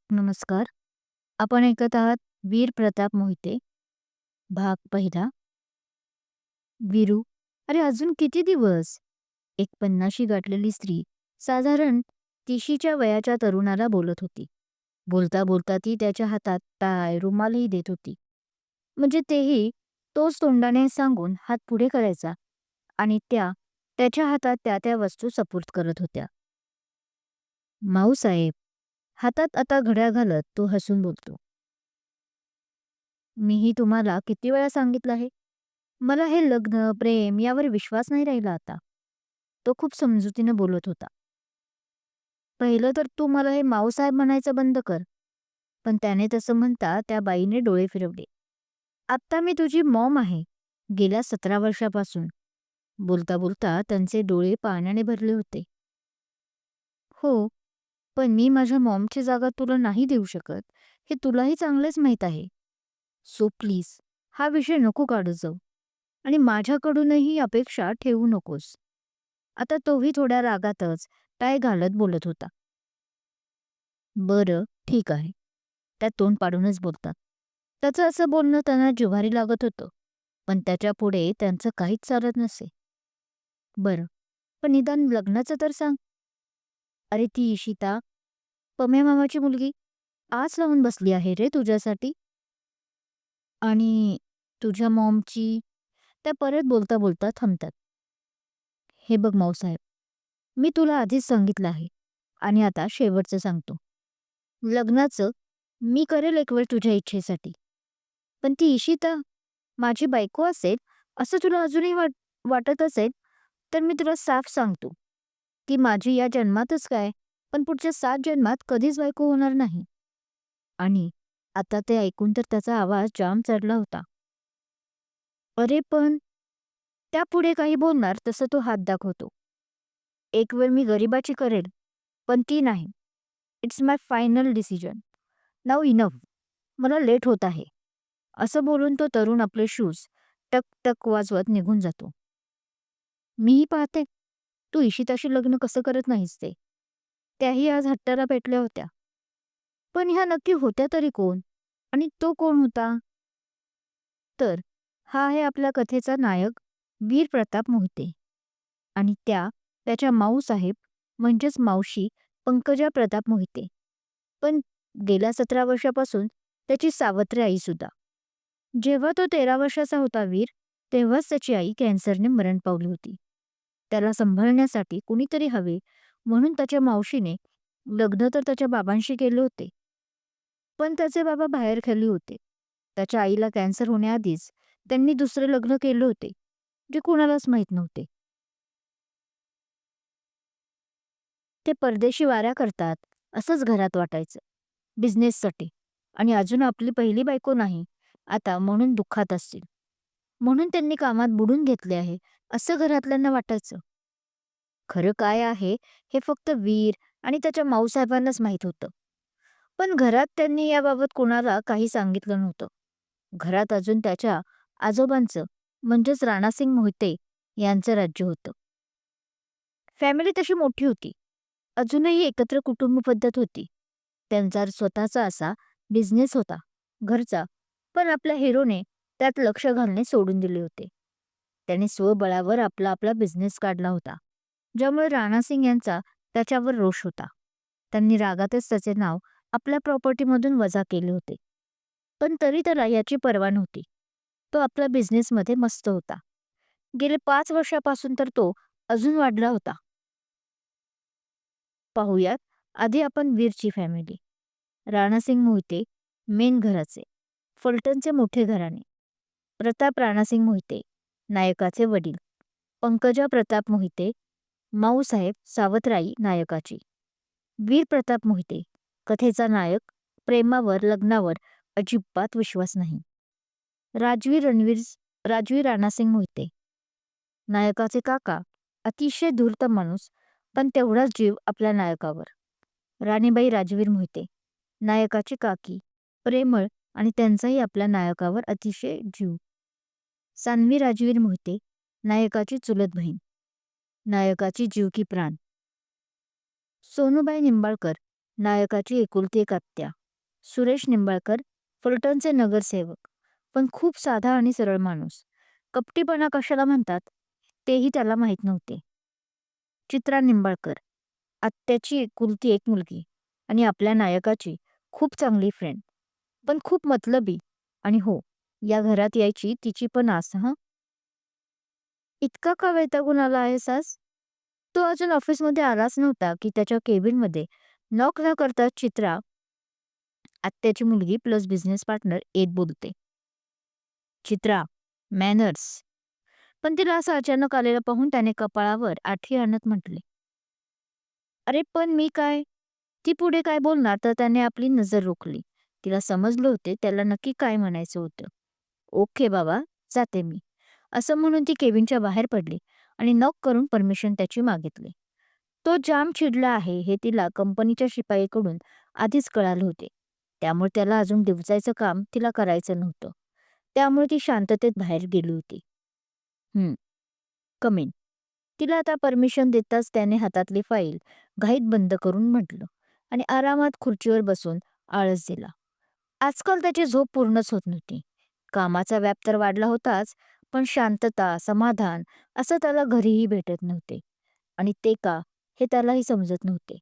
नमस्कार. आपण ऐकत आहात वीर प्रताप मोहिते, भाग पहिला. वीरू. अरे अजून किती दिवस? एक पन्नाशी गाठलेली स्त्री साधारण 30च्या वयाच्या तरुणाला बोलत होती. बोलता बोलता ती त्याच्या हातात टाय रुमालही देत होती. म्हणजे तेही तोच तोंडाने सांगून हात पुढे करायचा आणि त्या त्याच्या हातात त्या त्या वस्तू सपुर्द करत होत्या. माऊसाहेब. हातात आता घड्याळ घालत तो हसून बोलतो. मीही तुम्हाला किती वेळा सांगितलं आहे. मला हे लग्न, प्रेम यावर विश्वास नाही राहिला आता. तो खूप समजुतीने बोलत होता. पहिलं तर तू मला हे माऊसाहेब म्हणायचं बंद कर. पण त्याने तसं म्हणता त्या बाईने डोळे फिरवले. आत्ता मी तुझी मॉम आहे. गेल्या 17 वर्षापासून. बोलता बोलता त्यांचे डोळे पाण्याने भरले होते. हो, पण मी माझ्या मॉमची जागा तुला नाही देऊ शकत. हे तुलाही चांगलेच माहीत आहे. सो प्लीज हा विषय नको काढत जाऊ. आणि माझ्याकडूनही अपेक्षा ठेवू नकोस. आता तोही थोड्या रागातच टाय घालत बोलत होता. बरं, ठीक आहे. त्या तोंड पाडूनच बोलतात. त्याचं असं बोलणं त्यांना जिव्हारी लागत होतं. पण त्याच्यापुढे त्यांचं काहीच चालत नसे. बरं, पण निदान लग्नाचं तर सांग. अरे ती इशिता, पम्या मामाची मुलगी, आस लावून बसली आहे रे तुझ्यासाठी. आणि तुझ्या मॉमची. त्या परत बोलता बोलता थांबतात. हे बघ माऊसाहेब, मी तुला आधीच सांगितलं आहे आणि आता शेवटचं सांगतो. लग्नाचं मी करेल एक वेळ तुझ्या इच्छेसाठी. पण ती इशिता माझी बायको असेल असं तुला अजूनही वाटत असेल तर मी तुला साफ सांगतो. ती माझी या जन्मातच काय, पण पुढच्या 7 जन्मात कधीच बायको होणार नाही. आणि आता ते ऐकून तर त्याचा आवाज जाम चढला होता. अरे पण त्यापुढे काही बोलणार तसं तो हात दाखवतो. एक वेळ मी गरिबाची करेल, पण ती नाही. It's my final decision. Now enough. मला लेट होत आहे. असं बोलून तो तरुण आपले शूज टक टक वाजवत निघून जातो. मीही पाहते, तू इशिताशी लग्न कसं करत नाहीस ते. त्याही आज हट्टाला पेटल्या होत्या. पण ह्या नक्की होत्या तरी कोण? आणि तो कोण होता? तर हा आहे आपल्या कथेचा नायक वीर प्रताप मोहिते. आणि त्याच्या माऊसाहेब म्हणजेच मावशी पंकजा प्रताप मोहिते. पण गेल्या 17 वर्षापासून त्याची सावत्र आई सुद्धा. जेव्हा तो 13 वर्षाचा होता वीर, तेव्हाच त्याची आई कॅन्सरने मरण पावली होती. त्याला सांभाळण्यासाठी कुणीतरी हवे म्हणून त्याच्या मावशीने लग्न तर त्याच्या बाबांशी केले होते. पण त्याचे बाबा बाहेरखाली होते. त्याच्या आईला कॅन्सर होण्याआधीच त्यांनी दुसरे लग्न केले होते, जे कुणालाच माहीत नव्हते. ते परदेशी वाऱ्या करतात असंच घरात वाटायचं. बिझनेससाठी. आणि अजून आपली पहिली बायको नाही आता म्हणून दुःखात असतील. म्हणून त्यांनी कामात बुडून घेतले आहे असं घरातल्यांना वाटायचं. खरं काय आहे हे फक्त वीर आणि त्याच्या माऊसाहेबांनाच माहीत होतं. पण घरात त्यांनी याबाबत कोणाला काही सांगितलं नव्हतं. घरात अजून त्याच्या आजोबांचं म्हणजेच राणासिंग मोहिते यांचं राज्य होतं. फॅमिली तशी मोठी होती. अजूनही एकत्र कुटुंब पद्धत होती. त्यांचा स्वतःचा असा बिझनेस होता, घरचा. पण आपल्या हिरोने त्यात लक्ष घालणे सोडून दिले होते. त्याने स्वबळावर आपला आपला बिझनेस काढला होता, ज्यामुळे राणासिंग यांचा त्याच्यावर रोष होता. त्यांनी रागातच त्याचे नाव आपल्या प्रॉपर्टीमधून वजा केले होते. पण तरी त्याला याची पर्वा नव्हती. तो आपल्या बिझनेसमध्ये मस्त होता. गेले 5 वर्षापासून तर तो अजून वाढला होता. पाहूयात आधी आपण वीरची फॅमिली. राणासिंग मोहिते मेन घराचे, फलटणचे मोठे घराणे. प्रताप राणासिंग मोहिते नायकाचे वडील. पंकजा प्रताप मोहिते माऊसाहेब सावत्राई नायकाची. वीर प्रताप मोहिते कथेचा नायक. प्रेमावर लग्नावर अजिबात विश्वास नाही. राजवीर राणासिंग मोहिते नायकाचे काका. अतिशय धूर्त माणूस, पण तेवढाच जीव आपल्या नायकावर. राणीबाई राजवीर मोहिते नायकाची काकी. प्रेमळ आणि त्यांचाही आपल्या नायकावर अतिशय जीव. सान्वी राजवीर मोहिते नायकाची चुलत बहीण. नायकाची जीव की प्राण. सोनूबाई निंबाळकर नायकाची एकुलती एक आत्या. सुरेश निंबाळकर, फलटणचे नगरसेवक, पण खूप साधा आणि सरळ माणूस. कपटीपणा कशाला म्हणतात तेही त्याला माहीत नव्हते. चित्रा निंबाळकर, आत्याची एकुलती एक मुलगी आणि आपल्या नायकाची खूप चांगली फ्रेंड, पण खूप मतलबी. आणि हो, या घरात यायची तिची पण आस हं. इतका का वैतागून आला आहेस आज? तो अजून ऑफिसमध्ये आलाच नव्हता की त्याच्या केबिनमध्ये नॉक न करता चित्रा, आत्याची मुलगी प्लस बिझनेस पार्टनर येत बोलते. चित्रा, मॅनर्स. पण तिला असं अचानक आलेलं पाहून त्याने कपाळावर आठी आणत म्हटले, अरे पण मी काय? ती पुढे काय बोलणार तर त्याने आपली नजर रोखली. तिला समजले होते त्याला नक्की काय म्हणायचं होतं. ओके बाबा, जाते मी. असं म्हणून ती केबिनच्या बाहेर पडली आणि नॉक करून परमिशन त्याची मागितली. तो जाम चिडला आहे हे तिला कंपनीच्या शिपाईकडून आधीच कळाले होते. त्यामुळे त्याला अजून डिवचायचं काम तिला करायचं नव्हतं. त्यामुळे ती शांततेत बाहेर गेली होती. हं, कम इन. तिला आता परमिशन देताच त्याने हातातली फाईल घाईत बंद करून म्हटलं आणि आरामात खुर्चीवर बसून आळस दिला. आजकाल त्याची झोप पूर्णच होत नव्हती. कामाचा व्याप तर वाढला होताच, पण शांतता, समाधान असं त्याला घरीही भेटत नव्हते. आणि ते का, हे त्यालाही समजत नव्हते.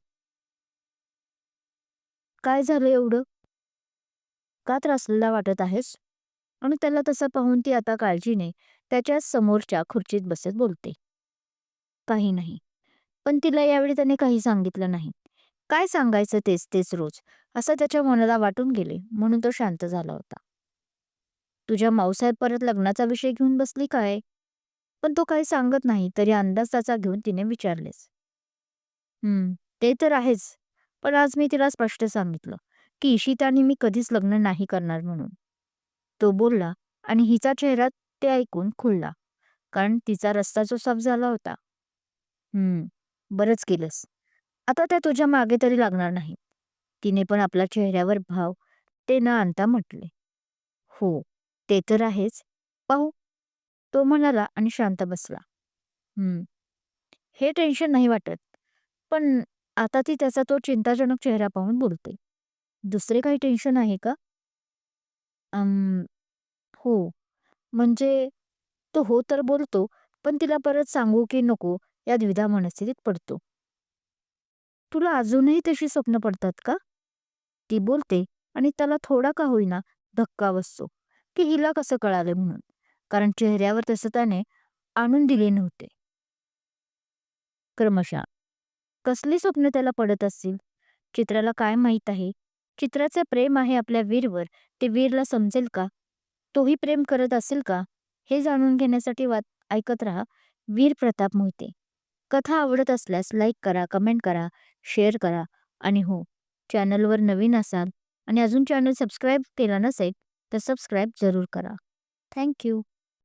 काय झालं एवढं? का त्रासलेला वाटत आहेस? आणि त्याला तसं पाहून ती आता काळजीने त्याच्याच समोरच्या खुर्चीत बसत बोलते. काही नाही. पण तिला यावेळी त्याने काही सांगितलं नाही. काय सांगायचं तेच तेच रोज, असं त्याच्या मनाला वाटून गेले म्हणून तो शांत झाला होता. तुझ्या माऊसाहेब परत लग्नाचा विषय घेऊन बसली काय? पण तो काही सांगत नाही तरी अंदाज त्याचा घेऊन तिने विचारलेच. ते तर आहेच. पण आज मी तिला स्पष्ट सांगितलं की इशिताने मी कधीच लग्न नाही करणार म्हणून. तो बोलला आणि हिचा चेहरा ते ऐकून खुलला, कारण तिचा रस्ता जो साफ झाला होता. हं, बरंच केलंस. आता त्या तुझ्या मागे तरी लागणार नाही. तिने पण आपल्या चेहऱ्यावर भाव ते न आणता म्हटले. हो, ते तर आहेच. पाहू, तो म्हणाला आणि शांत बसला. हं, हे टेन्शन नाही वाटत. पण आता ती त्याचा तो चिंताजनक चेहरा पाहून बोलते. दुसरे काही टेन्शन आहे का? अं, हो. म्हणजे तो हो तर बोलतो, पण तिला परत सांगू की नको या द्विधा मनस्थितीत पडतो. तुला अजूनही तशी स्वप्न पडतात का? ती बोलते आणि त्याला थोडा का होईना धक्का बसतो, की हिला कसं कळालं म्हणून. कारण चेहऱ्यावर तसं त्याने आणून दिले नव्हते. क्रमशः कसली स्वप्न त्याला पडत असतील? चित्राला काय माहीत आहे? चित्राचे प्रेम आहे आपल्या वीरवर, ते वीरला समजेल का? तोही प्रेम करत असेल का? हे जाणून घेण्यासाठी ऐकत राहा वीर प्रताप मोहिते. कथा आवडत असल्यास लाईक करा, कमेंट करा, शेअर करा आणि हो, चॅनलवर नवीन असाल आणि अजून चॅनल सबस्क्राईब केला नसेल तर सबस्क्राईब जरूर करा. Thank you.